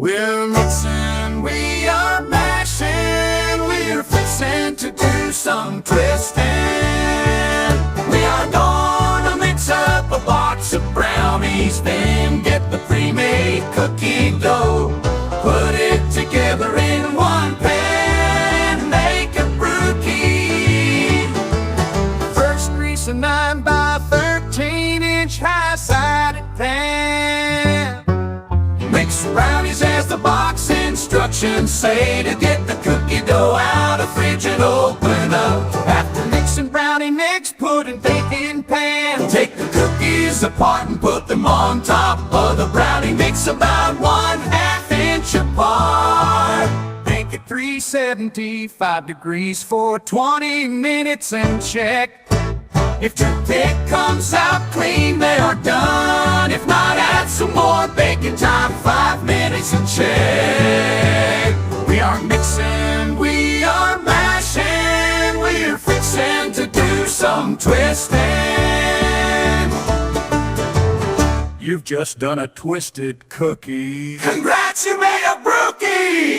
We're mixing, we are mashing, we're fixing to do some twisting. We are gonna mix up a box of brownies, then get the pre-made cookie dough. Put it together in one pan and make a brookie. First, grease a 9 by 13-inch high-sided pan. Mix brownies as the box instructions say, to get the cookie dough out of fridge and open up. After mixing brownie mix, put in baking pan. Take the cookies apart and put them on top of the brownie mix, about 1/2 inch apart. Bake at 375 degrees for 20 minutes and check. If toothpick comes out clean, they are done. If not, add some more baking time, 5 minutes and check. We are mixing, we are mashing, we're fixing to do some twisting. You've just done a twisted cookie. Congrats, you made a brookie!